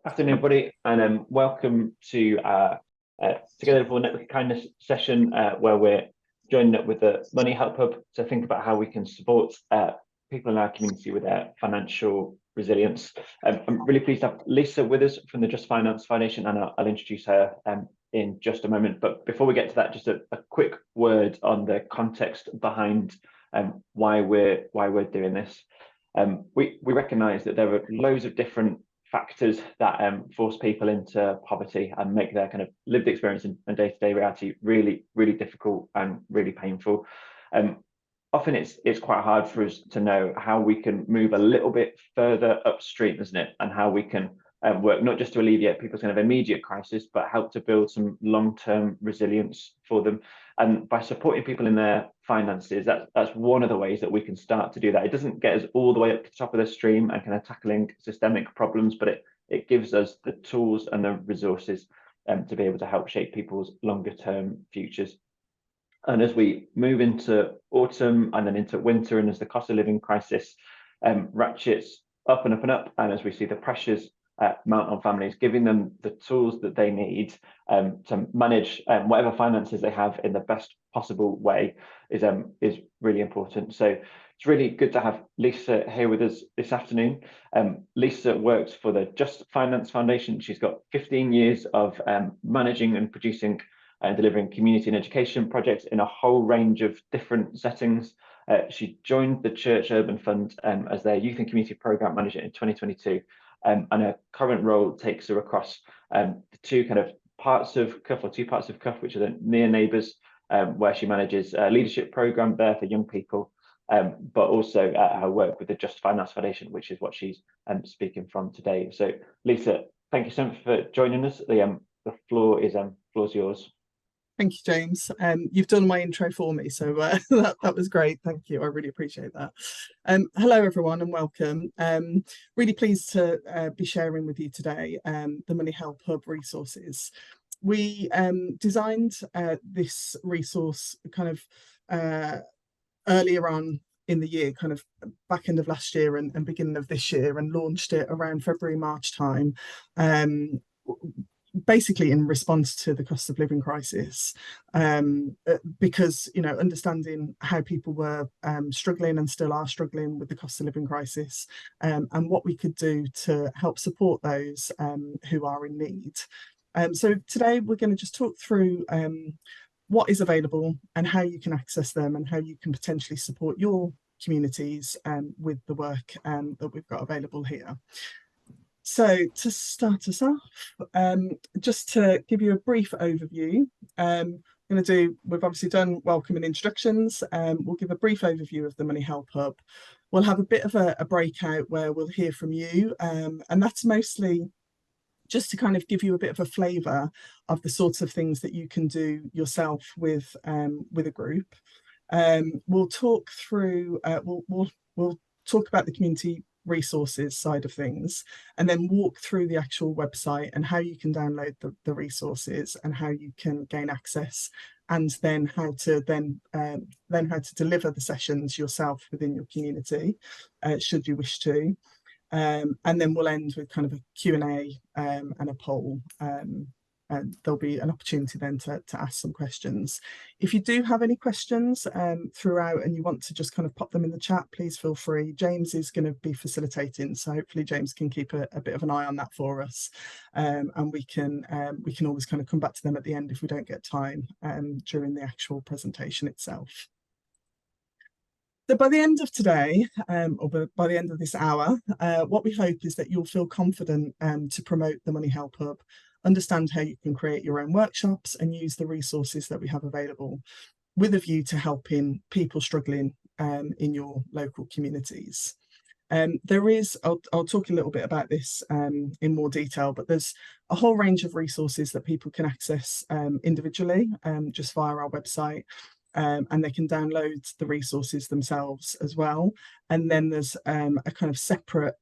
Afternoon, everybody, and welcome to Together Liverpool Network of Kindness session, where we're joining up with the Money Help Hub to think about how we can support people in our community with their financial resilience. I'm really pleased to have Lisa with us from the Just Finance Foundation, and I'll introduce her in just a moment. But before we get to that, just a quick word on the context behind why we're doing this. We recognise that there are loads of different factors that force people into poverty and make their kind of lived experience and day-to-day reality really, really difficult and really painful. Often it's quite hard for us to know how we can move a little bit further upstream, isn't it? And how we can work not just to alleviate people's kind of immediate crisis, but help to build some long-term resilience for them. And by supporting people in their finances, that's one of the ways that we can start to do that. It doesn't get us all the way up to the top of the stream and kind of tackling systemic problems, but it gives us the tools and the resources to be able to help shape people's longer term futures. And as we move into autumn and then into winter, and as the cost of living crisis ratchets up and up and up, and as we see the pressures mount on families, giving them the tools that they need to manage whatever finances they have in the best possible way is really important. So it's really good to have Lisa here with us this afternoon. Lisa works for the Just Finance Foundation. She's got 15 years of managing and producing and delivering community and education projects in a whole range of different settings. She joined the Church Urban Fund as their Youth and Community Programme Manager in 2022. And her current role takes her across the two parts of CUF, which are the Near Neighbours, where she manages a leadership programme there for young people, but also her work with the Just Finance Foundation, which is what she's speaking from today. So, Lisa, thank you so much for joining us. The floor is yours. Thank you, James. You've done my intro for me, so that was great. Thank you. I really appreciate that. Hello, everyone, and welcome. Really pleased to be sharing with you today the Money Help Hub resources. We designed this resource kind of earlier on in the year, kind of back end of last year and beginning of this year, and launched it around February, March time. Basically in response to the cost of living crisis, because understanding how people were struggling and still are struggling with the cost of living crisis, and what we could do to help support those who are in need. So today we're going to just talk through what is available and how you can access them and how you can potentially support your communities with the work that we've got available here. So to start us off, just to give you a brief overview, we've obviously done welcome and introductions. We'll give a brief overview of the Money Help Hub. We'll have a bit of a breakout where we'll hear from you, and that's mostly just to kind of give you a bit of a flavour of the sorts of things that you can do yourself with a group. We'll talk through, we'll talk about the community resources side of things, and then walk through the actual website and how you can download the resources and how you can gain access, and then how to deliver the sessions yourself within your community, should you wish to. And then we'll end with kind of a Q&A and a poll. And there'll be an opportunity then to ask some questions. If you do have any questions throughout and you want to just kind of pop them in the chat, please feel free. James is going to be facilitating, so hopefully James can keep a bit of an eye on that for us, and we can always kind of come back to them at the end if we don't get time during the actual presentation itself. So by the end of today, or by the end of this hour, what we hope is that you'll feel confident to promote the Money Help Hub, understand how you can create your own workshops and use the resources that we have available, with a view to helping people struggling in your local communities. I'll talk a little bit about this in more detail, but there's a whole range of resources that people can access individually just via our website. And they can download the resources themselves as well. And then there's a kind of separate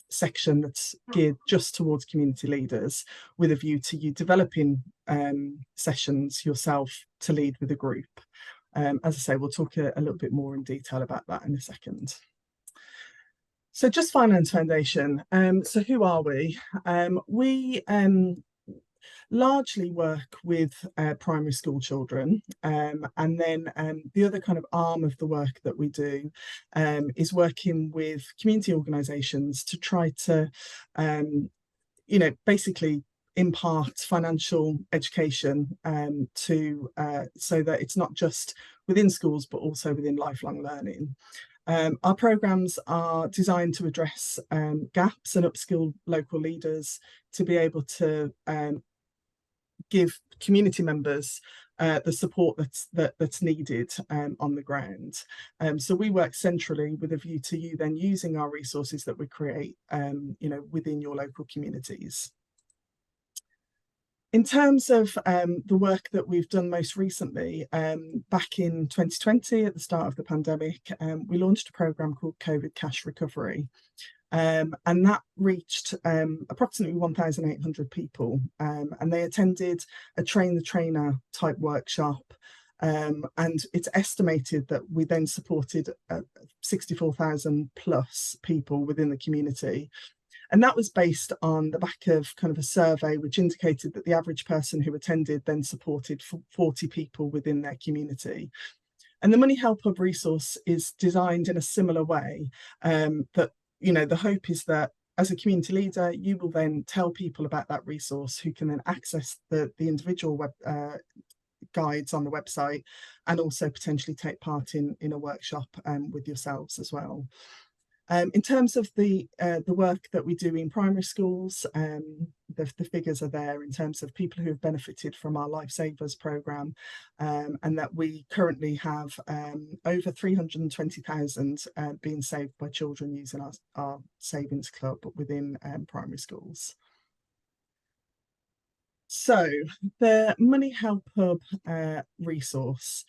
section that's geared just towards community leaders, with a view to you developing sessions yourself to lead with a group. As I say, we'll talk a little bit more in detail about that in a second. So Just Finance Foundation. So who are we? We largely work with primary school children, and then the other kind of arm of the work that we do is working with community organisations to try to, basically impart financial education to so that it's not just within schools but also within lifelong learning. Our programmes are designed to address gaps and upskill local leaders to be able to give community members the support that's needed on the ground. So we work centrally with a view to you then using our resources that we create, within your local communities. In terms of the work that we've done most recently, back in 2020, at the start of the pandemic, we launched a programme called COVID Cash Recovery. And that reached approximately 1,800 people, and they attended a train the trainer type workshop. And it's estimated that we then supported 64,000 plus people within the community. And that was based on the back of kind of a survey which indicated that the average person who attended then supported 40 people within their community. And the Money Help Hub resource is designed in a similar way, that, the hope is that as a community leader, you will then tell people about that resource who can then access the individual web guides on the website, and also potentially take part in a workshop with yourselves as well. In terms of the work that we do in primary schools, the figures are there in terms of people who have benefited from our Lifesavers programme, and that we currently have over 320,000 being saved by children using our savings club within primary schools. So the Money Help Hub resource.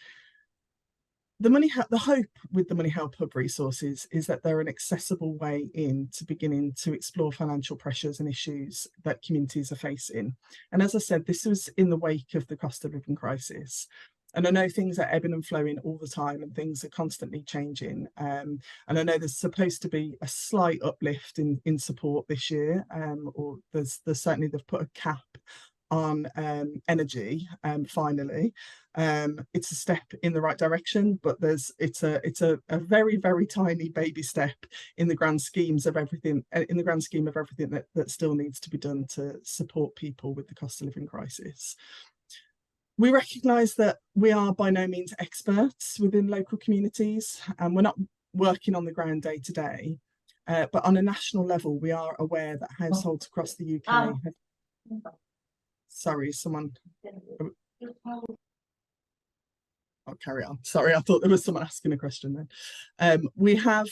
The hope with the Money Help Hub resources is that they're an accessible way in to beginning to explore financial pressures and issues that communities are facing. And as I said, this was in the wake of the cost of living crisis. And I know things are ebbing and flowing all the time, and things are constantly changing. And I know there's supposed to be a slight uplift in support this year, or there's certainly they've put a cap on energy finally. It's a step in the right direction, but it's a very, very tiny baby step in the grand schemes of everything, that still needs to be done to support people with the cost of living crisis. We recognise that we are by no means experts within local communities, and we're not working on the ground day to day, but on a national level we are aware that households across the UK have... Sorry, someone... I'll carry on. Sorry, I thought there was someone asking a question then. We have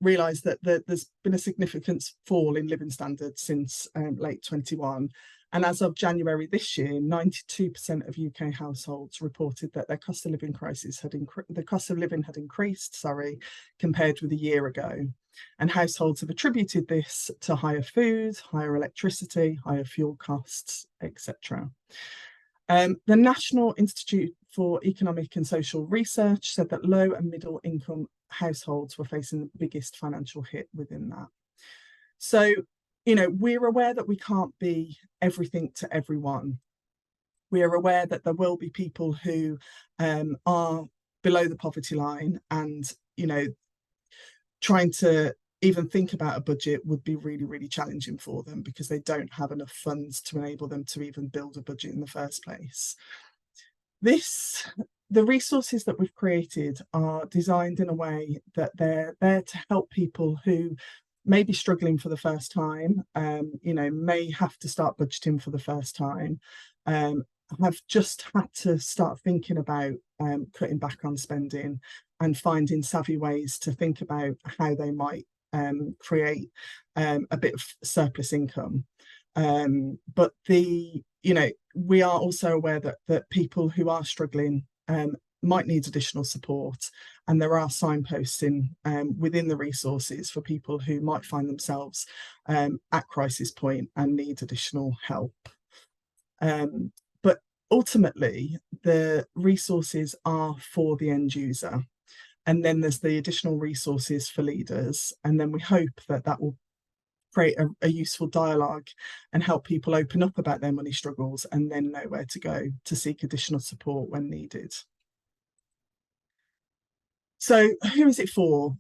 realised that there's been a significant fall in living standards since late 21. And as of January this year, 92% of UK households reported that their cost of living had increased, compared with a year ago. And households have attributed this to higher food, higher electricity, higher fuel costs, etc. The National Institute for Economic and Social Research said that low and middle income households were facing the biggest financial hit within that. So, we're aware that we can't be everything to everyone. We are aware that there will be people who are below the poverty line, and, trying to even think about a budget would be really, really challenging for them because they don't have enough funds to enable them to even build a budget in the first place. The resources that we've created are designed in a way that they're there to help people who may be struggling for the first time, may have to start budgeting for the first time, have just had to start thinking about cutting back on spending and finding savvy ways to think about how they might create a bit of surplus income. But we are also aware that people who are struggling might need additional support, and there are signposting within the resources for people who might find themselves at crisis point and need additional help. But ultimately, the resources are for the end user. And then there's the additional resources for leaders. And then we hope that that will create a useful dialogue and help people open up about their money struggles and then know where to go to seek additional support when needed. So who is it for?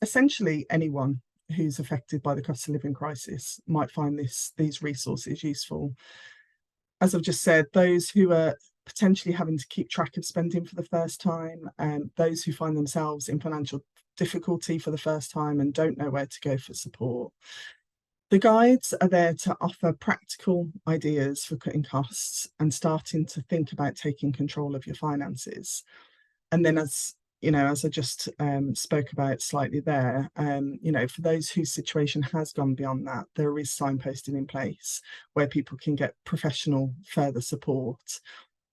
Essentially anyone who's affected by the cost of living crisis might find these resources useful. As I've just said, those who are potentially having to keep track of spending for the first time, those who find themselves in financial difficulty for the first time and don't know where to go for support. The guides are there to offer practical ideas for cutting costs and starting to think about taking control of your finances. And then, as you know, as I just spoke about slightly there, you know, for those whose situation has gone beyond that, there is signposting in place where people can get professional further support,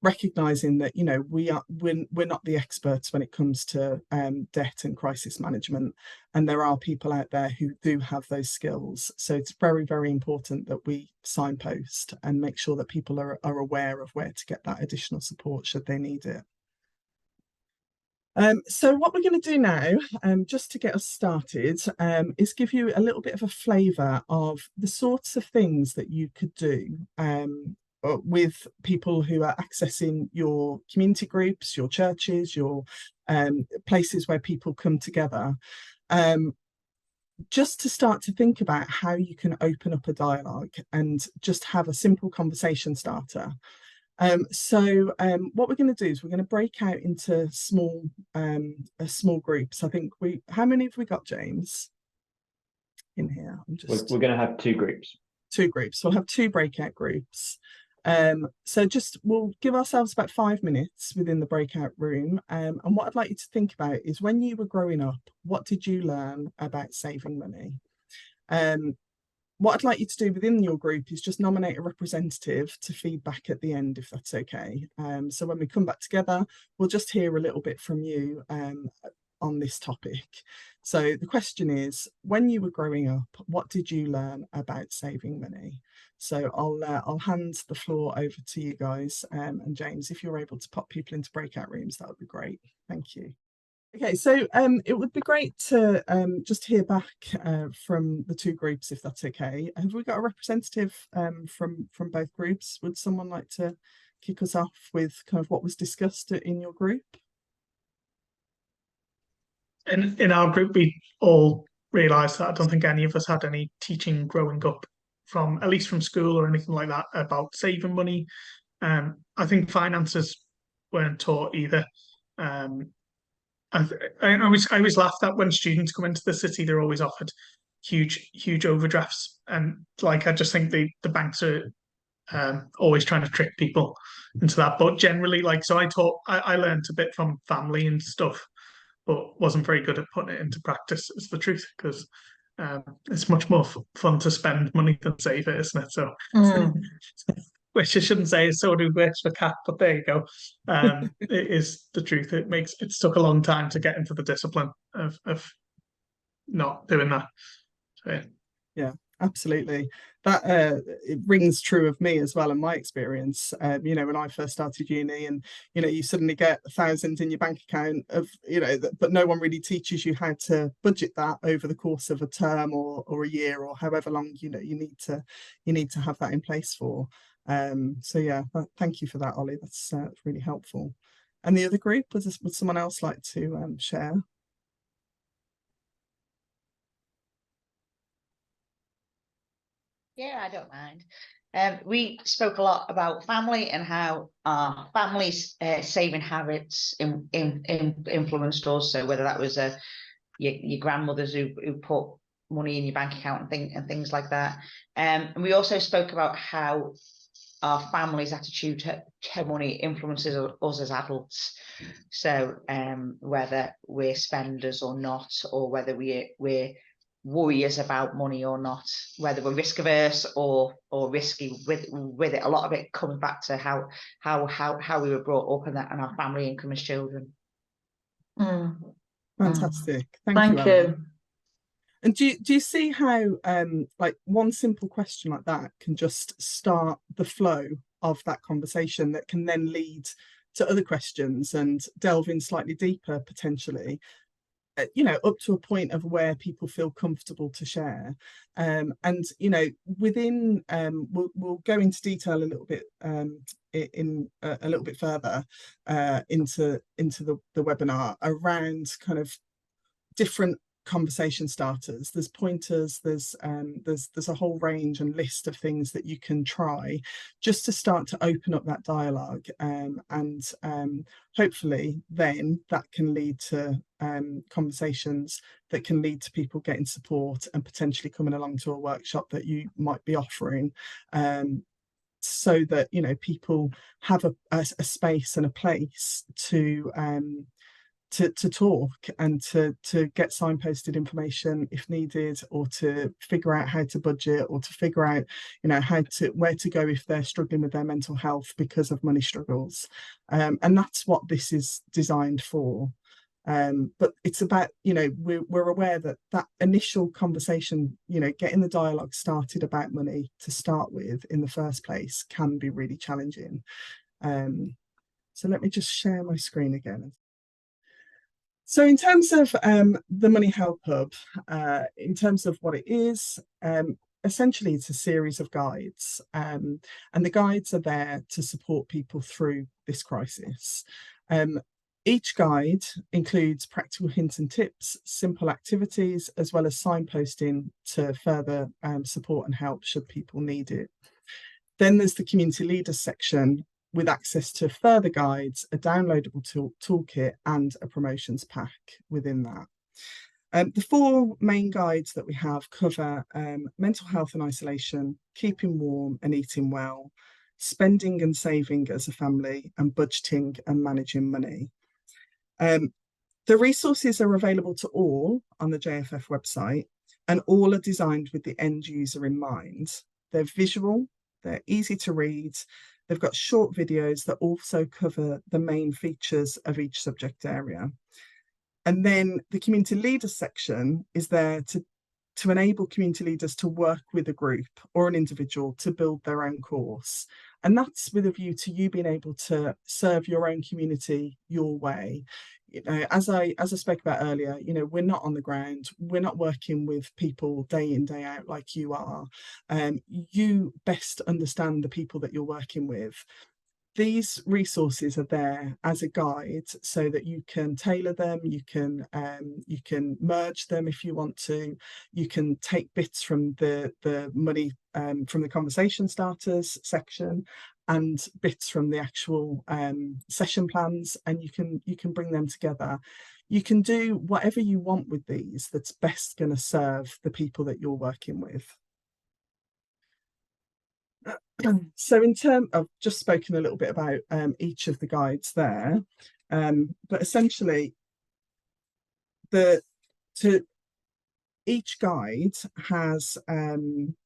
recognizing that, you know, we're not the experts when it comes to debt and crisis management, and there are people out there who do have those skills. So it's very, very important that we signpost and make sure that people are aware of where to get that additional support should they need it. So what we're going to do now, just to get us started, is give you a little bit of a flavour of the sorts of things that you could do with people who are accessing your community groups, your churches, your places where people come together, just to start to think about how you can open up a dialogue and just have a simple conversation starter. What we're going to do is we're going to break out into small groups. I think how many have we got, James, in here? We're going to have two groups. Two groups. We'll have two breakout groups. We'll give ourselves about 5 minutes within the breakout room. And what I'd like you to think about is, when you were growing up, what did you learn about saving money? What I'd like you to do within your group is just nominate a representative to feed back at the end, if that's okay. So when we come back together, we'll just hear a little bit from you on this topic. So the question is, when you were growing up, what did you learn about saving money? So I'll hand the floor over to you guys. And James, if you're able to pop people into breakout rooms, that would be great. Thank you. Okay, so it would be great to just hear back from the two groups, if that's okay. Have we got a representative from both groups? Would someone like to kick us off with kind of what was discussed in your group? In our group, we all realised that I don't think any of us had any teaching growing up, at least from school or anything like that, about saving money. I think finances weren't taught either. I always laughed at when students come into the city, they're always offered huge overdrafts, and like, I just think the banks are always trying to trick people into that. But generally, like, so I learned a bit from family and stuff, but wasn't very good at putting it into practice, is the truth, because it's much more fun to spend money than save it, isn't it? So which I shouldn't say is sort of works for cat, but there you go. It is the truth. It took a long time to get into the discipline of not doing that. So, yeah, absolutely. That it rings true of me as well in my experience. You know, when I first started uni, and you know, you suddenly get 1,000 in your bank account of, you know, but no one really teaches you how to budget that over the course of a term or a year or however long, you know, you need to have that in place for. So yeah, thank you for that, Ollie. That's really helpful. And the other group, would someone else like to share? Yeah, I don't mind. We spoke a lot about family and how our family's saving habits influenced us. So whether that was your grandmothers who put money in your bank account and things like that. And we also spoke about how our family's attitude to money influences us as adults. So whether we're spenders or not, or whether we're worries about money or not, whether we're risk averse or risky with it. A lot of it comes back to how we were brought up and our family income as children. Fantastic. Thank you. And do you see how like one simple question like that can just start the flow of that conversation that can then lead other questions and delve in slightly deeper potentially, you know, up to a point of where people feel comfortable to share. And you know, within we'll go into detail a little bit in a little bit further into the webinar around kind of different conversation starters. There's pointers, there's a whole range and list of things that you can try just to start to open up that dialogue, and hopefully then that can lead to conversations that can lead to people getting support and potentially coming along to a workshop that you might be offering, so that, you know, people have a space and a place to talk and to get signposted information if needed, or to figure out how to budget, or to figure out, you know, where to go if they're struggling with their mental health because of money struggles. And that's what this is designed for. But it's about, you know, we're aware that that initial conversation, you know, getting the dialogue started about money to start with in the first place can be really challenging. So let me just share my screen again. So in terms of the Money Help Hub, in terms of what it is, essentially it's a series of guides, and the guides are there to support people through this crisis. Each guide includes practical hints and tips, simple activities, as well as signposting to further support and help should people need it. Then there's the community leaders section, with access to further guides, a downloadable toolkit and a promotions pack within that. The 4 main guides that we have cover mental health and isolation, keeping warm and eating well, spending and saving as a family, and budgeting and managing money. The resources are available to all on the JFF website, and all are designed with the end user in mind. They're visual, they're easy to read. They've got short videos that also cover the main features of each subject area. And then the community leaders section is there to enable community leaders to work with a group or an individual to build their own course. And that's with a view to you being able to serve your own community your way. You know, as I spoke about earlier, you know, we're not on the ground, we're not working with people day in, day out like you are. You best understand the people that you're working with. These resources are there as a guide so that you can tailor them, you can merge them if you want to, you can take bits from the money from the conversation starters section and bits from the actual session plans, and you can bring them together. You can do whatever you want with these that's best going to serve the people that you're working with. So in terms of, just spoken a little bit about each of the guides there, but essentially each guide has an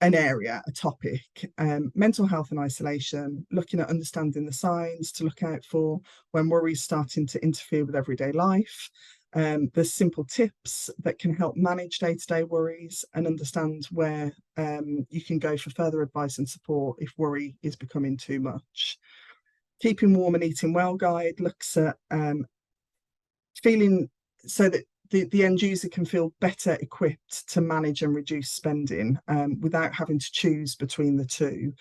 area, a topic, mental health and isolation, looking at understanding the signs to look out for when worry's starting to interfere with everyday life. There's simple tips that can help manage day-to-day worries and understand where you can go for further advice and support if worry is becoming too much. Keeping Warm and Eating Well guide looks at feeling so that the end user can feel better equipped to manage and reduce spending without having to choose between the two.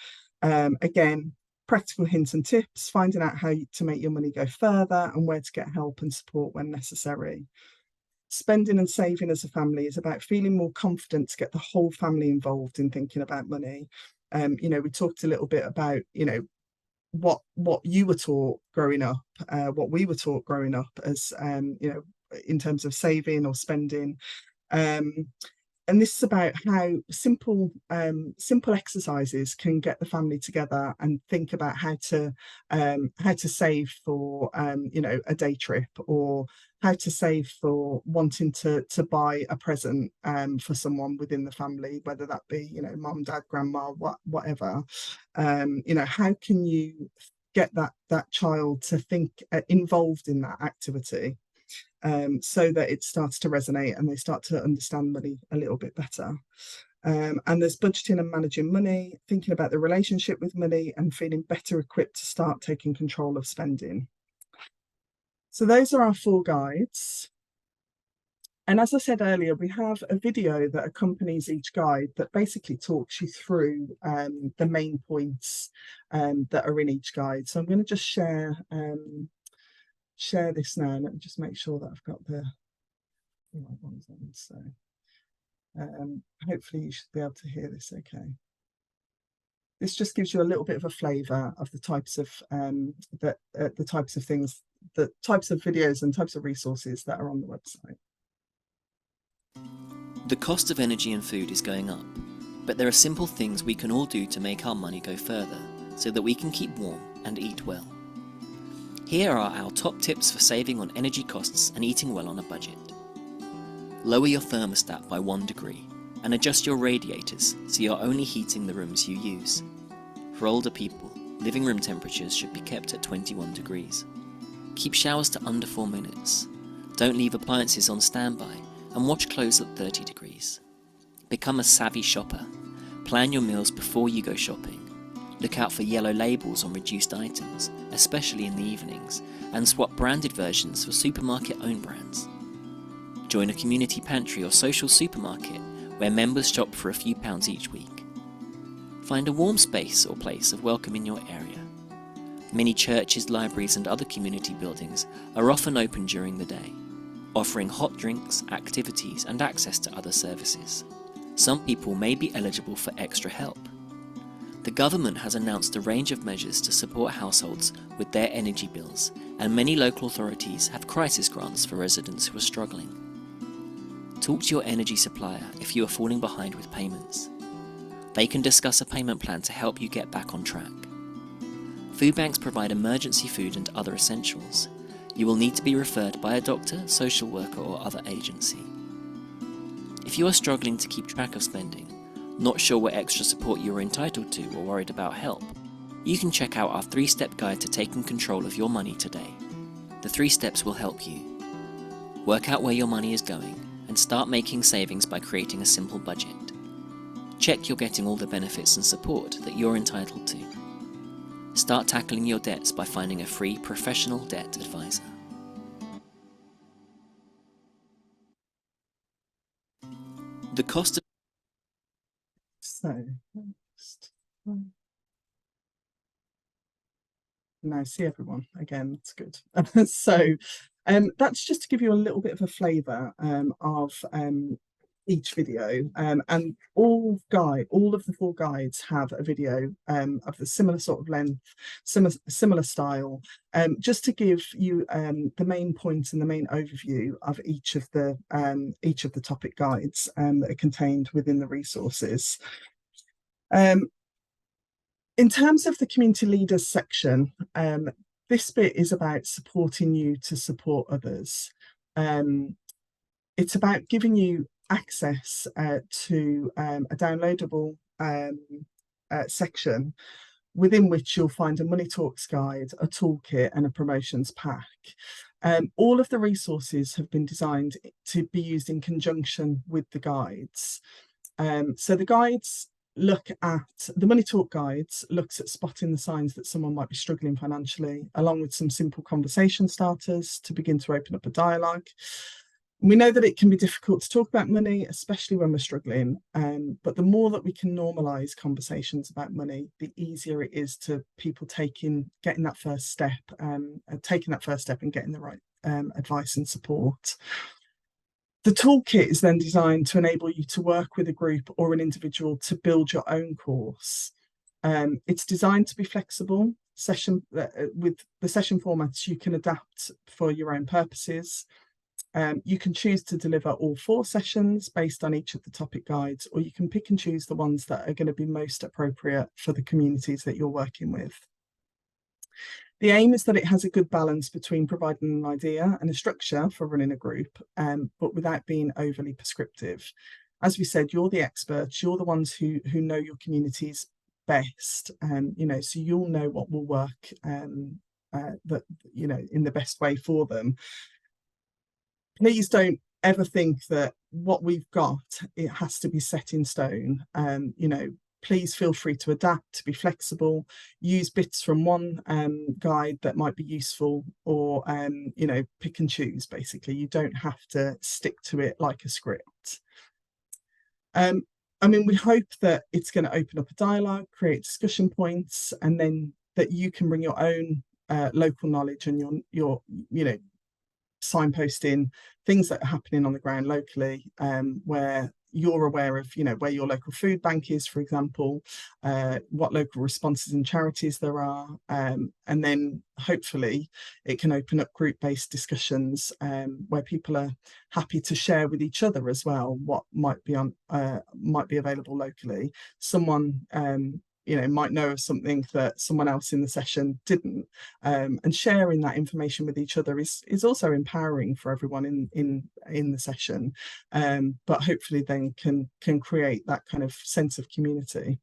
Again, practical hints and tips, finding out how to make your money go further and where to get help and support when necessary. Spending and saving as a family is about feeling more confident to get the whole family involved in thinking about money. You know, we talked a little bit about, you know, what you were taught growing up, what we were taught growing up as, you know, in terms of saving or spending. And this is about how simple exercises can get the family together and think about how to save for you know, a day trip, or how to save for wanting to buy a present for someone within the family, whether that be, you know, mum, dad, grandma, whatever. You know, how can you get that child to think involved in that activity, so that it starts to resonate and they start to understand money a little bit better. And there's budgeting and managing money, thinking about the relationship with money, and feeling better equipped to start taking control of spending. So those are our 4 guides. And as I said earlier, we have a video that accompanies each guide that basically talks you through the main points that are in each guide. So I'm going to just share this now. Let me just make sure that I've got the right ones on. So hopefully you should be able to hear this okay. This just gives you a little bit of a flavour of the types of things, the types of videos and types of resources that are on the website. The cost of energy and food is going up, but there are simple things we can all do to make our money go further so that we can keep warm and eat well. Here are our top tips for saving on energy costs and eating well on a budget. Lower your thermostat by 1 degree and adjust your radiators so you're only heating the rooms you use. For older people, living room temperatures should be kept at 21 degrees. Keep showers to under 4 minutes. Don't leave appliances on standby and watch clothes at 30 degrees. Become a savvy shopper. Plan your meals before you go shopping. Look out for yellow labels on reduced items, especially in the evenings, and swap branded versions for supermarket-owned brands. Join a community pantry or social supermarket where members shop for a few pounds each week. Find a warm space or place of welcome in your area. Many churches, libraries and other community buildings are often open during the day, offering hot drinks, activities and access to other services. Some people may be eligible for extra help. The government has announced a range of measures to support households with their energy bills, and many local authorities have crisis grants for residents who are struggling. Talk to your energy supplier if you are falling behind with payments. They can discuss a payment plan to help you get back on track. Food banks provide emergency food and other essentials. You will need to be referred by a doctor, social worker or other agency. If you are struggling to keep track of spending, not sure what extra support you are entitled to or worried about help, you can check out our 3-step guide to taking control of your money today. The 3 steps will help you. Work out where your money is going and start making savings by creating a simple budget. Check you're getting all the benefits and support that you're entitled to. Start tackling your debts by finding a free professional debt advisor. The cost of So, now see everyone again, that's good. So that's just to give you a little bit of a flavour of each video, and all of the 4 guides have a video of the similar sort of length, similar style, just to give you the main points and the main overview of each of the topic guides that are contained within the resources. In terms of the community leaders section, this bit is about supporting you to support others. It's about giving you access to a downloadable section within which you'll find a Money Talks guide, a toolkit and a promotions pack. All of the resources have been designed to be used in conjunction with the guides. So the guides the Money Talk guides looks at spotting the signs that someone might be struggling financially, along with some simple conversation starters to begin to open up a dialogue. We know that it can be difficult to talk about money, especially when we're struggling, but the more that we can normalise conversations about money, the easier it is to people getting that first step and getting the right advice and support. The toolkit is then designed to enable you to work with a group or an individual to build your own course. It's designed to be flexible. With the session formats, you can adapt for your own purposes. You can choose to deliver all 4 sessions based on each of the topic guides, or you can pick and choose the ones that are going to be most appropriate for the communities that you're working with. The aim is that it has a good balance between providing an idea and a structure for running a group, but without being overly prescriptive. As we said, you're the experts, you're the ones who know your communities best, so you'll know what will work in the best way for them. Please don't ever think that what we've got, it has to be set in stone. You know, please feel free to adapt, to be flexible, use bits from one guide that might be useful, or you know, pick and choose. Basically, you don't have to stick to it like a script. I mean, we hope that it's going to open up a dialogue, create discussion points, and then that you can bring your own local knowledge and your you know, signposting things that are happening on the ground locally, where you're aware of, you know, where your local food bank is, for example, what local responses and charities there are, and then hopefully it can open up group-based discussions where people are happy to share with each other as well what might be available locally. Someone you know, might know of something that someone else in the session didn't, and sharing that information with each other is also empowering for everyone in the session, but hopefully then can create that kind of sense of community.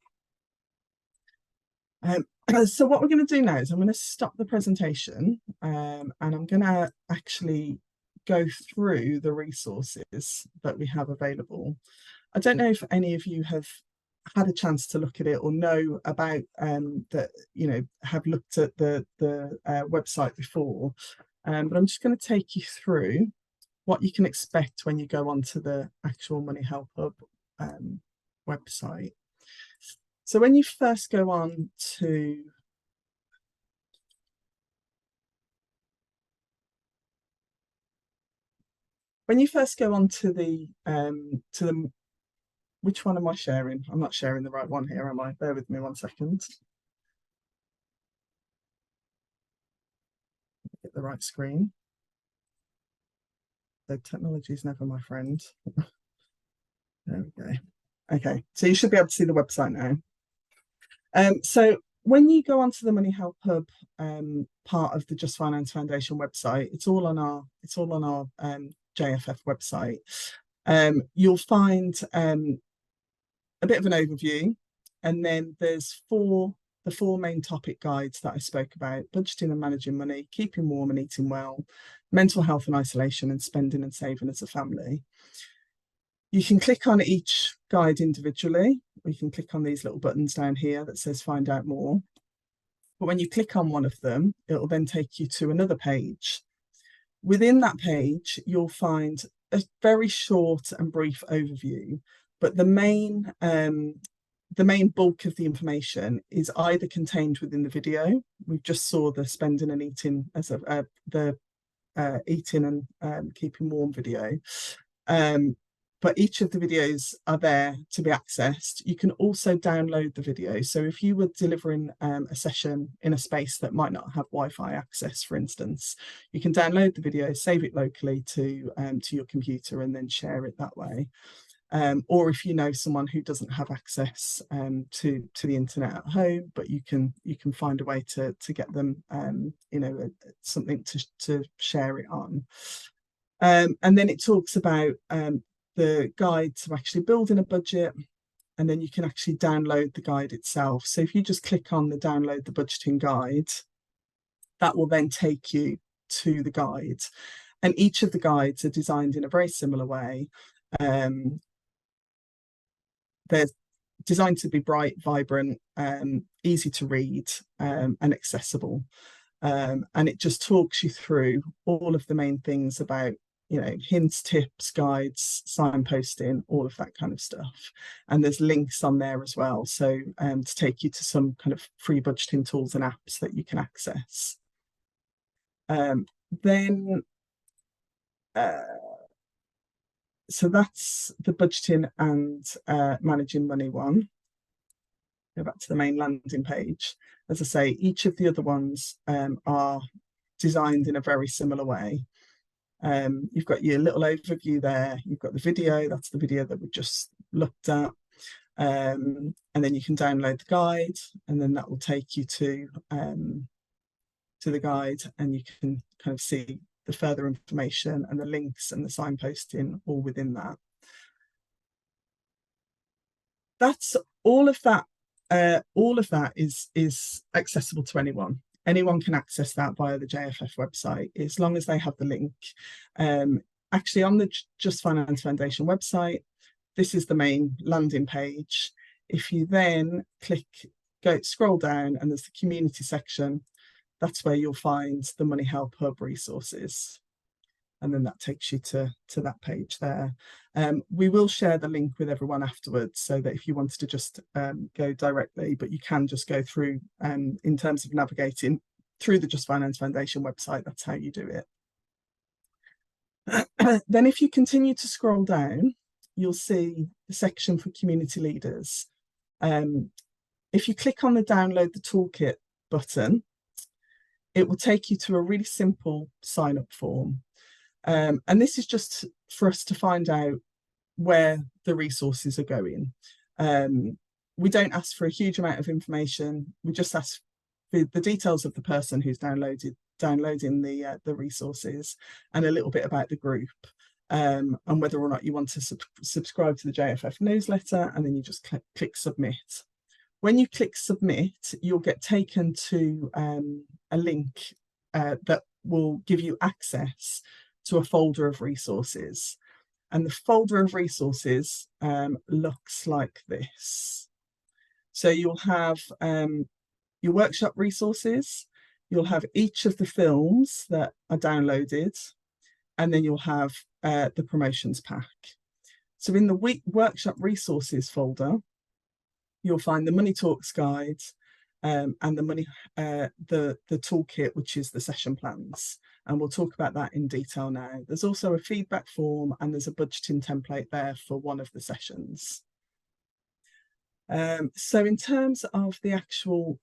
So what we're going to do now is I'm going to stop the presentation, and I'm going to actually go through the resources that we have available. I don't know if any of you have had a chance to look at it or know about that, you know, have looked at the website before, but I'm just going to take you through what you can expect when you go onto the actual Money Help Hub website. So when you first go on to the which one am I sharing? I'm not sharing the right one here, am I? Bear with me 1 second. Get the right screen. So technology is never my friend. There we go. Okay, so you should be able to see the website now. So when you go onto the Money Help Hub part of the Just Finance Foundation website, it's all on our JFF website. You'll find a bit of an overview, and then there's the four main topic guides that I spoke about: budgeting and managing money, keeping warm and eating well, mental health and isolation, and spending and saving as a family. You can click on each guide individually, or you can click on these little buttons down here that says find out more. But when you click on one of them, it will then take you to another page. Within that page, you'll find a very short and brief overview, but the main bulk of the information is either contained within the video. We just saw the spending and eating as the eating and keeping warm video. But each of the videos are there to be accessed. You can also download the video. So if you were delivering a session in a space that might not have Wi-Fi access, for instance, you can download the video, save it locally to your computer, and then share it that way. Or if you know someone who doesn't have access to the internet at home, but you can find a way to get them you know, something to share it on. And then it talks about the guide to actually building a budget, and then you can actually download the guide itself. So if you just click on the download the budgeting guide, that will then take you to the guide. And each of the guides are designed in a very similar way. They're designed to be bright, vibrant, easy to read, and accessible. And it just talks you through all of the main things about, you know, hints, tips, guides, signposting, all of that kind of stuff. And there's links on there as well, so to take you to some kind of free budgeting tools and apps that you can access. So that's the budgeting and managing money one. Go back to the main landing page. As I say, each of the other ones are designed in a very similar way. You've got your little overview there. You've got the video. That's the video that we just looked at. And then you can download the guide, and then that will take you to the guide, and you can kind of see the further information and the links and the signposting all within that. That's all of that. All of that is accessible to anyone. Anyone can access that via the JFF website, as long as they have the link. actually on the Just Finance Foundation website, this is the main landing page. If you then scroll down, and there's the community section, that's where you'll find the Money Help Hub resources. And then that takes you to that page there. We will share the link with everyone afterwards, so that if you wanted to just go directly, but you can just go through, in terms of navigating through the Just Finance Foundation website, that's how you do it. Then if you continue to scroll down, you'll see the section for community leaders. If you click on the download the toolkit button, it will take you to a really simple sign up form. And this is just for us to find out where the resources are going. We don't ask for a huge amount of information. We just ask for the details of the person who's downloading the resources, and a little bit about the group, and whether or not you want to subscribe to the JFF newsletter, and then you just click submit. When you click submit, you'll get taken to a link that will give you access to a folder of resources. And the folder of resources looks like this. So you'll have your workshop resources, you'll have each of the films that are downloaded, and then you'll have the promotions pack. So in the workshop resources folder, you'll find the Money Talks guide and the toolkit, which is the session plans. And we'll talk about that in detail now. There's also a feedback form, and there's a budgeting template there for one of the sessions. So in terms of the actual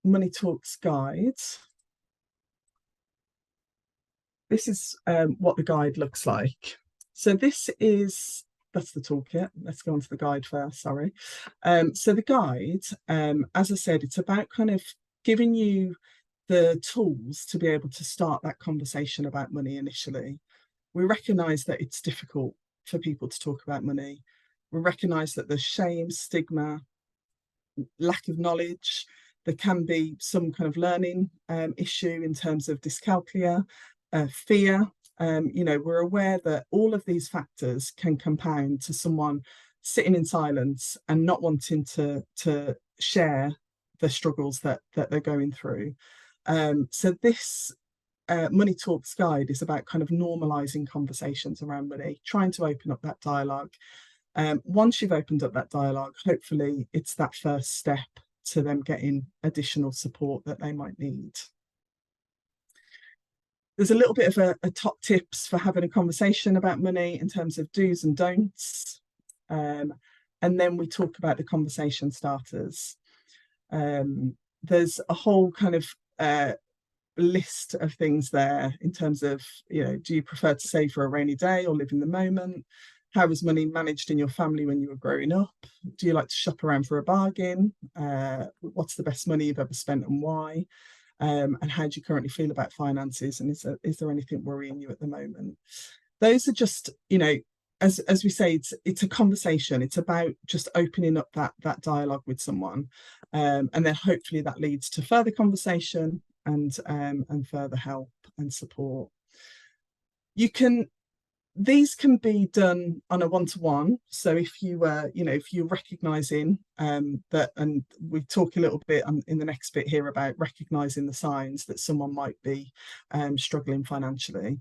Money Talks guide, this is what the guide looks like. So that's the toolkit. Let's go on to the guide first, sorry. So the guide, as I said, it's about kind of giving you the tools to be able to start that conversation about money initially. We recognise that it's difficult for people to talk about money. We recognise that there's shame, stigma, lack of knowledge. There can be some kind of learning issue in terms of dyscalculia, fear. We're aware that all of these factors can compound to someone sitting in silence and not wanting to share the struggles that they're going through. So this Money Talks guide is about kind of normalising conversations around money, trying to open up that dialogue. Once you've opened up that dialogue, hopefully it's that first step to them getting additional support that they might need. There's a little bit of a top tips for having a conversation about money in terms of do's and don'ts. And then we talk about the conversation starters. There's a whole kind of list of things there in terms of, do you prefer to save for a rainy day or live in the moment? How was money managed in your family when you were growing up? Do you like to shop around for a bargain? What's the best money you've ever spent and why? And how do you currently feel about finances? And is there anything worrying you at the moment? Those are just, as we say, it's a conversation. It's about just opening up that dialogue with someone, and then hopefully that leads to further conversation and further help and support. These can be done on a one-to-one. So if you're recognising that, and we talk a little bit in the next bit here about recognising the signs that someone might be struggling financially.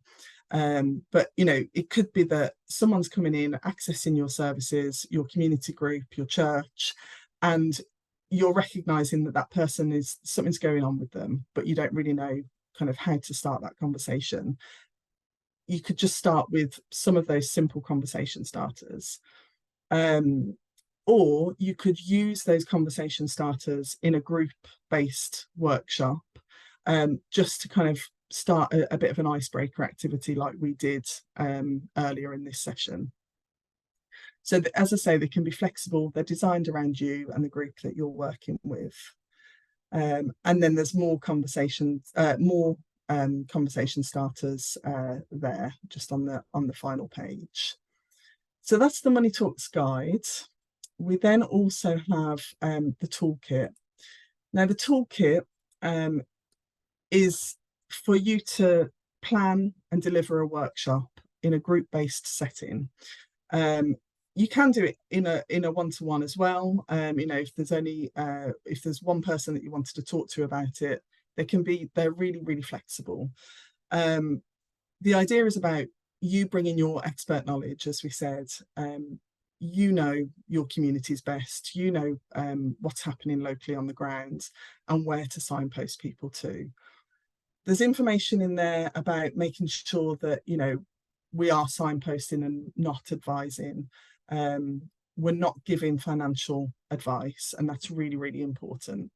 But it could be that someone's coming in, accessing your services, your community group, your church, and you're recognising that person something's going on with them, but you don't really know kind of how to start that conversation. You could just start with some of those simple conversation starters. Or you could use those conversation starters in a group-based workshop, just to kind of start a bit of an icebreaker activity like we did earlier in this session. So as I say, they can be flexible. They're designed around you and the group that you're working with. And then there's more conversation starters there, just on the final page. So that's the Money Talks guide. We then also have the toolkit. Now the toolkit is for you to plan and deliver a workshop in a group-based setting. You can do it in a one-to-one as well. You know, if there's one person that you wanted to talk to about it, they're really, really flexible. The idea is about you bringing your expert knowledge, as we said. You know your community's best, you know what's happening locally on the ground and where to signpost people to. There's information in there about making sure that, you know, we are signposting and not advising. We're not giving financial advice, and that's really, really important.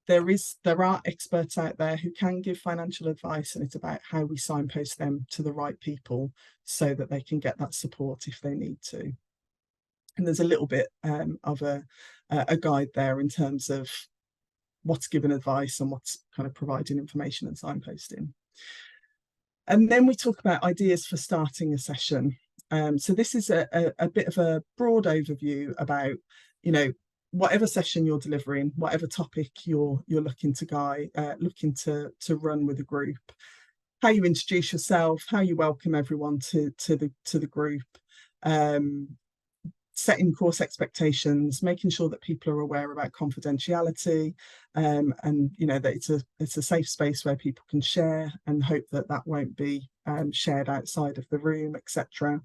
There are experts out there who can give financial advice, and it's about how we signpost them to the right people so that they can get that support if they need to. And there's a little bit of a guide there in terms of what's given advice and what's kind of providing information and signposting. And then we talk about ideas for starting a session. So this is a bit of a broad overview about, you know, whatever session you're delivering, whatever topic you're looking to run with a group, how you introduce yourself, how you welcome everyone to the group, setting course expectations, making sure that people are aware about confidentiality, and you know that it's a safe space where people can share, and hope that that won't be shared outside of the room, etc.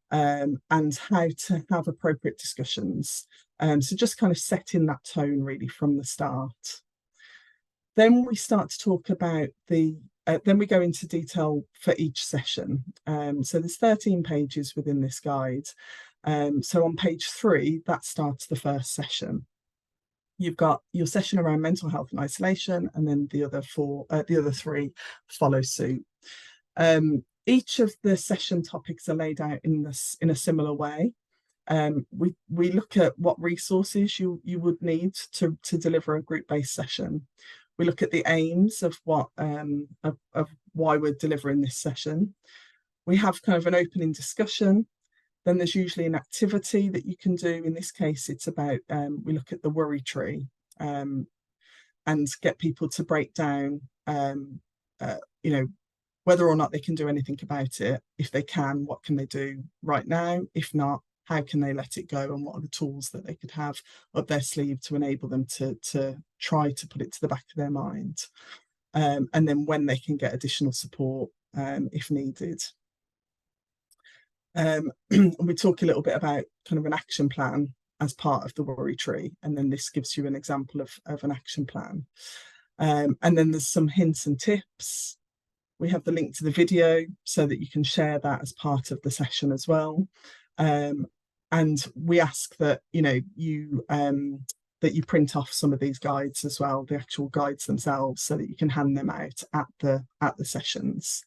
And how to have appropriate discussions. So just kind of setting that tone really from the start. Then we start to talk about then we go into detail for each session. So there's 13 pages within this guide. So on page 3, that starts the first session. You've got your session around mental health and isolation, and then the other 3 follow suit. Each of the session topics are laid out in a similar way. We look at what resources you would need to deliver a group-based session. We look at the aims of what of why we're delivering this session. We have kind of an opening discussion. Then there's usually an activity that you can do. In this case, it's about we look at the worry tree and get people to break down, you know, whether or not they can do anything about it. If they can, what can they do right now? If not, how can they let it go, and what are the tools that they could have up their sleeve to enable them to try to put it to the back of their mind, and then when they can get additional support if needed. We talk a little bit about kind of an action plan as part of the worry tree, and then this gives you an example of an action plan. And then there's some hints and tips. We have the link to the video so that you can share that as part of the session as well. And we ask that, you know, that you print off some of these guides as well, the actual guides themselves, so that you can hand them out at the sessions.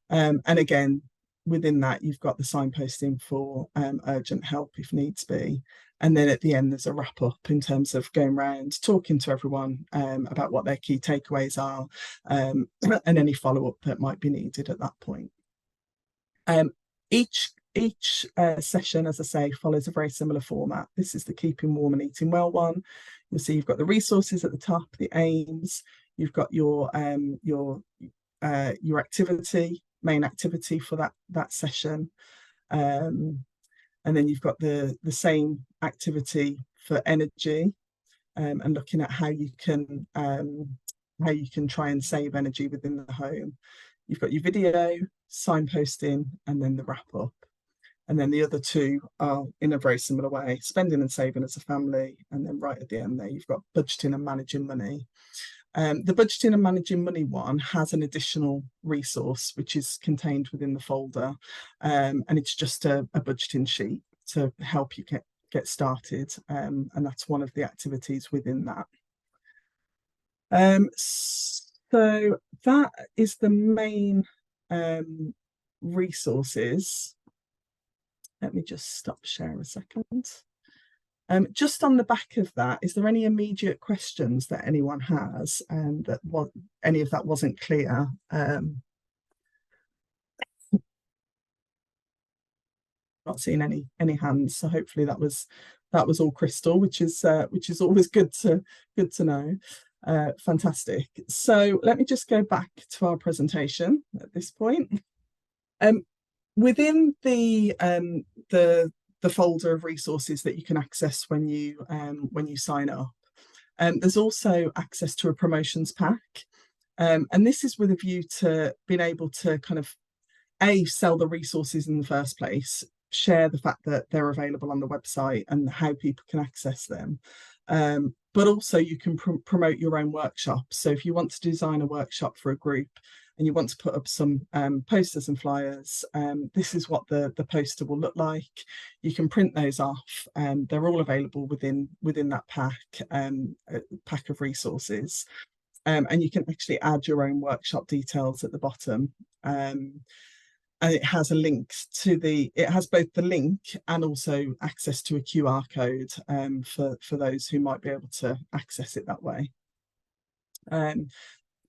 And again, within that, you've got the signposting for urgent help if needs be. And then at the end, there's a wrap up in terms of going around, talking to everyone about what their key takeaways are, and any follow-up that might be needed at that point. Each session, as I say, follows a very similar format. This is the Keeping Warm and Eating Well one. You'll see you've got the resources at the top, the aims, you've got your activity, main activity for that session, and then you've got the same activity for energy, and looking at how you can try and save energy within the home. You've got your video, signposting, and then the wrap up. And then the other 2 are in a very similar way, spending and saving as a family. And then right at the end there, you've got budgeting and managing money. The budgeting and managing money one has an additional resource which is contained within the folder, and it's just a budgeting sheet to help you get started, and that's one of the activities within that. So that is the main resources. Let me just stop share a second. Just on the back of that, is there any immediate questions that anyone has, and that any of that wasn't clear? Not seeing any hands, so hopefully that was all crystal, which is always good to know. Fantastic. So let me just go back to our presentation at this point. Within the folder of resources that you can access when you sign up, there's also access to a promotions pack, and this is with a view to being able to kind of sell the resources in the first place, share the fact that they're available on the website and how people can access them. But also you can promote your own workshops. So if you want to design a workshop for a group and you want to put up some posters and flyers, this is what the poster will look like. You can print those off. They're all available within that pack of resources. And you can actually add your own workshop details at the bottom. And it has a link to it has both the link and also access to a QR code for those who might be able to access it that way.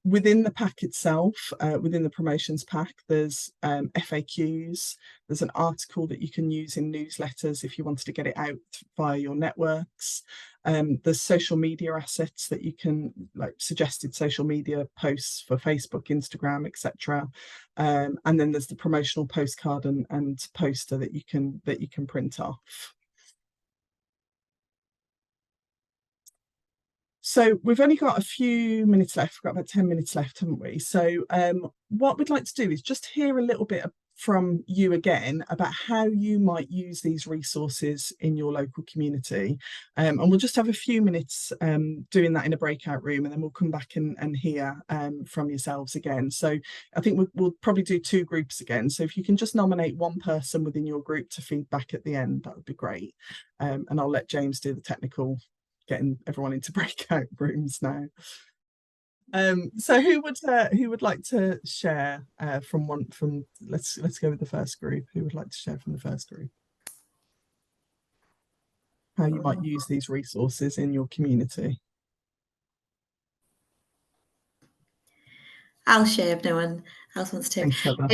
Within the pack itself, within the promotions pack, there's FAQs, there's an article that you can use in newsletters if you wanted to get it out via your networks. There's social media assets that you can, like suggested social media posts for Facebook, Instagram, etc. And then there's the promotional postcard and poster that you can print off. So we've only got a few minutes left. We've got about 10 minutes left, haven't we? So what we'd like to do is just hear a little bit from you again about how you might use these resources in your local community. And we'll just have a few minutes doing that in a breakout room, and then we'll come back and hear from yourselves again. So I think we'll probably do 2 groups again. So if you can just nominate one person within your group to feedback at the end, that would be great. And I'll let James do the technical, getting everyone into breakout rooms now. So who would like to share from let's go with the first group. Who would like to share from the first group how you might use these resources in your community? I'll share if no one else wants to. Thanks, Heather.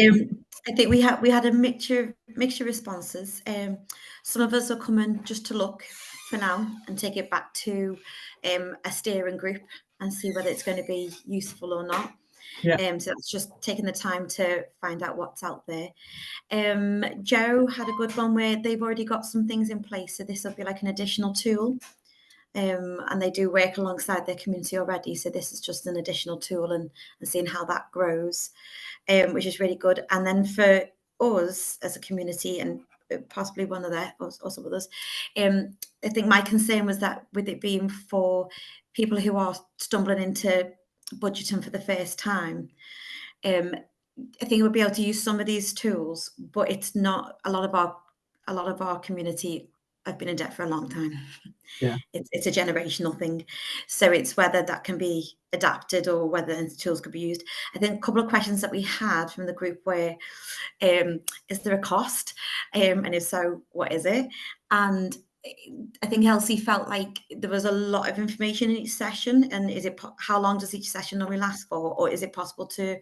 I think we had a mixture responses. Some of us are coming just to look for now and take it back to a steering group and see whether it's going to be useful or not. Yeah. So that's just taking the time to find out what's out there. Joe had a good one where they've already got some things in place, so this will be like an additional tool. And they do work alongside their community already, so this is just an additional tool and seeing how that grows, which is really good. And then for us as a community, and possibly one of their or some others, I think my concern was that with it being for people who are stumbling into budgeting for the first time, I think we'll be able to use some of these tools, but it's not a lot of our community have been in debt for a long time. Yeah, it's a generational thing, so it's whether that can be adapted or whether the tools could be used. I think a couple of questions that we had from the group were, is there a cost, and if so, what is it? And I think Elsie felt like there was a lot of information in each session, and how long does each session normally last for, or is it possible to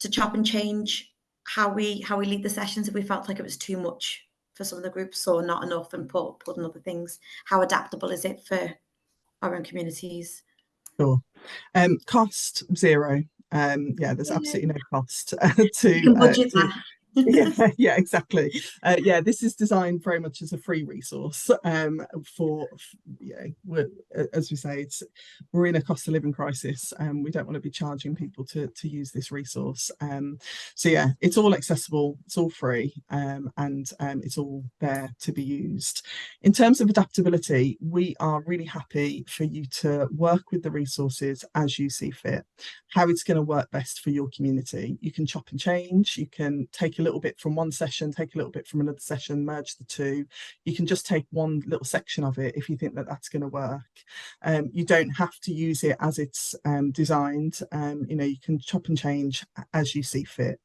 chop and change how we lead the sessions if we felt like it was too much for some of the groups or not enough, and put in other things? How adaptable is it for our own communities? Sure. Cost 0. Yeah, there's absolutely no cost You can budget that. Yeah, exactly. Yeah, this is designed very much as a free resource as we say, we're in a cost of living crisis, and we don't want to be charging people to use this resource. So yeah, it's all accessible, it's all free, and it's all there to be used. In terms of adaptability, we are really happy for you to work with the resources as you see fit, how it's going to work best for your community. You can chop and change, you can take a little bit from one session, take a little bit from another session, merge the two. You can just take one little section of it if you think that that's going to work. You don't have to use it as it's designed. You can chop and change as you see fit.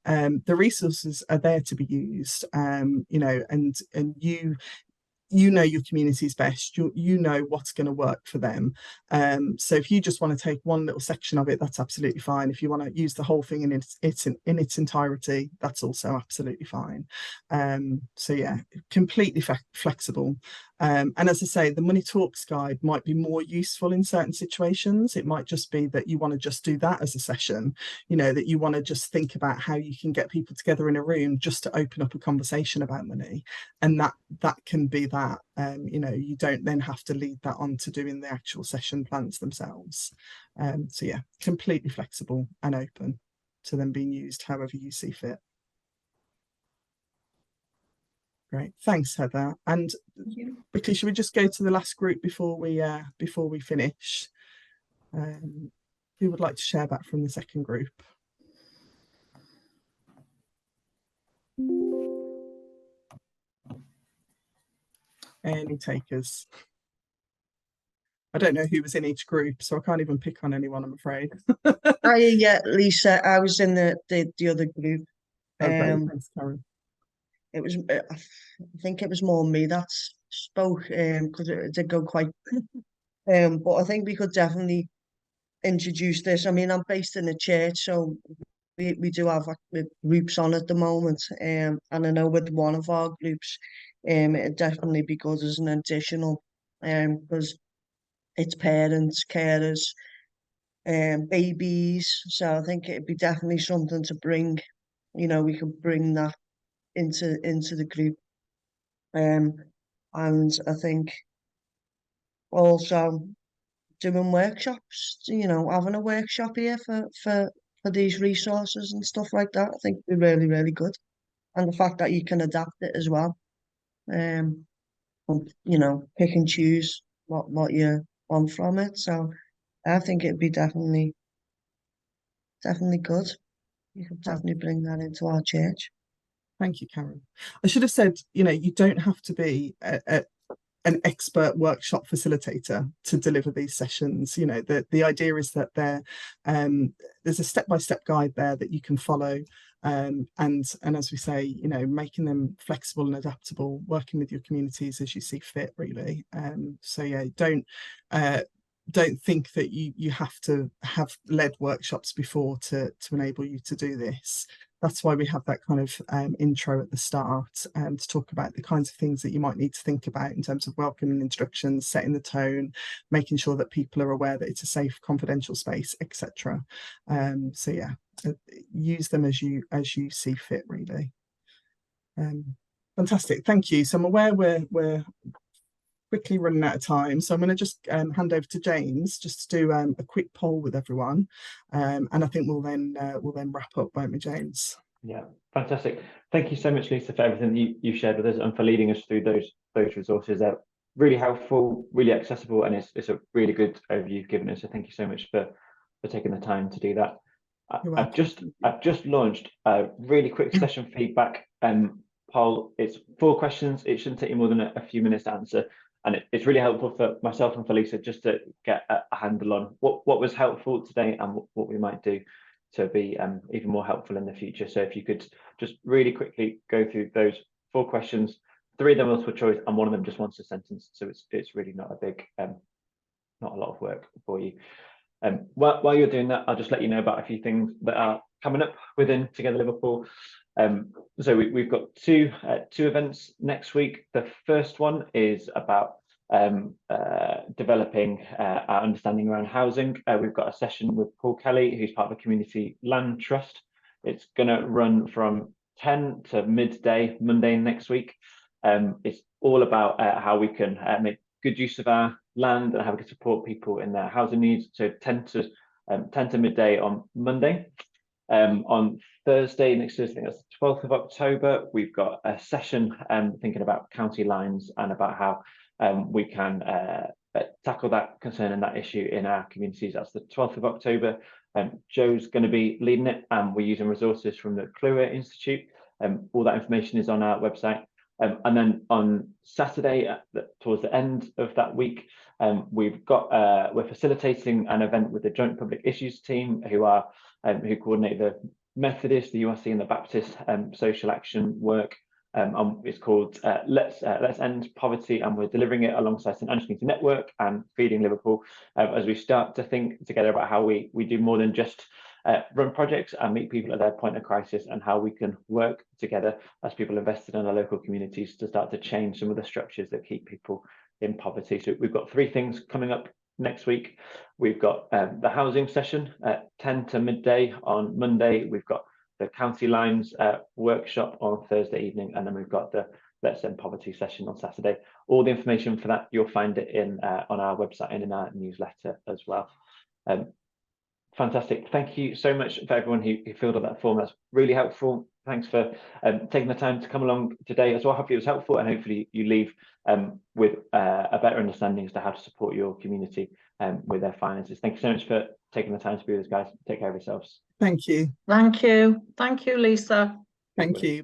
The resources are there to be used, and you know your community's best, you know what's going to work for them. So if you just want to take one little section of it, that's absolutely fine. If you want to use the whole thing in its entirety, that's also absolutely fine. So yeah, completely flexible. And as I say, the Money Talks guide might be more useful in certain situations. It might just be that you want to just do that as a session, you know, that you want to just think about how you can get people together in a room just to open up a conversation about money. And that can be that, you know, you don't then have to lead that on to doing the actual session plans themselves. So yeah, completely flexible and open to them being used however you see fit. Great, thanks Heather. And quickly, should we just go to the last group before we finish? Who would like to share back from the second group? Any takers? I don't know who was in each group, so I can't even pick on anyone, I'm afraid. Yeah, Lisa, I was in the other group. Okay, thanks, Karen. It was, I think it was more me that spoke, because it did go quite. But I think we could definitely introduce this. I mean, I'm based in a church, so we do have groups on at the moment. And I know with one of our groups, it'd definitely be good as an additional, because it's parents, carers, babies. So I think it'd be definitely something to bring. You know, we could bring that into the group. And I think also doing workshops, you know, having a workshop here for these resources and stuff like that, I think would be really, really good. And the fact that you can adapt it as well. And, you know, pick and choose what you want from it. So I think it'd be definitely good. You could definitely bring that into our church. Thank you, Karen. I should have said, you know, you don't have to be an expert workshop facilitator to deliver these sessions. You know, the idea is that there's a step-by-step guide there that you can follow. And as we say, you know, making them flexible and adaptable, working with your communities as you see fit, really. So yeah, don't think that you have to have led workshops before to enable you to do this. That's why we have that kind of intro at the start to talk about the kinds of things that you might need to think about in terms of welcoming instructions, setting the tone, making sure that people are aware that it's a safe, confidential space, etc. So yeah, use them as you see fit, really. Fantastic, thank you. So I'm aware we're quickly running out of time, so I'm going to just hand over to James just to do a quick poll with everyone, and I think we'll then wrap up, won't we, James? Yeah, fantastic. Thank you so much, Lisa, for everything you've shared with us and for leading us through those resources. They're really helpful, really accessible, and it's a really good overview you've given us. So thank you so much for taking the time to do that. I've just launched a really quick session feedback poll. It's 4 questions. It shouldn't take you more than a few minutes to answer. And it's really helpful for myself and for Lisa just to get a handle on what was helpful today and what we might do to be even more helpful in the future. So if you could just really quickly go through those 4 questions, 3 of them multiple choice and 1 of them just wants a sentence. So it's really not a big, not a lot of work for you. While you're doing that, I'll just let you know about a few things that are coming up within Together Liverpool. So we've got two events next week. The first one is about developing our understanding around housing. We've got a session with Paul Kelly, who's part of the Community Land Trust. It's going to run from 10 to midday Monday next week. It's all about how we can make good use of our land and how we can support people in their housing needs. So 10 to midday on Monday. On Thursday, next Thursday, I think that's the 12th of October, we've got a session thinking about county lines and about how we can tackle that concern and that issue in our communities. That's the 12th of October. Joe's going to be leading it, and we're using resources from the Kluwer Institute. All that information is on our website. And then on Saturday, towards the end of that week, we're facilitating an event with the Joint Public Issues team, who coordinate the Methodist, the URC, and the Baptist social action work. It's called Let's End Poverty, and we're delivering it alongside St Andrews Community Network and Feeding Liverpool, as we start to think together about how we do more than just run projects and meet people at their point of crisis, and how we can work together as people invested in our local communities to start to change some of the structures that keep people in poverty. So we've got 3 things coming up next week. We've got the housing session at 10 to midday on Monday. We've got the County Lines workshop on Thursday evening, and then we've got the Let's End Poverty session on Saturday. All the information for that, you'll find it in on our website and in our newsletter as well. Fantastic. Thank you so much for everyone who filled out that form. That's really helpful. Thanks for taking the time to come along today as well. Hopefully it was helpful, and hopefully you leave with a better understanding as to how to support your community with their finances. Thank you so much for taking the time to be with us, guys. Take care of yourselves. Thank you. Thank you. Thank you, Lisa. Thank you.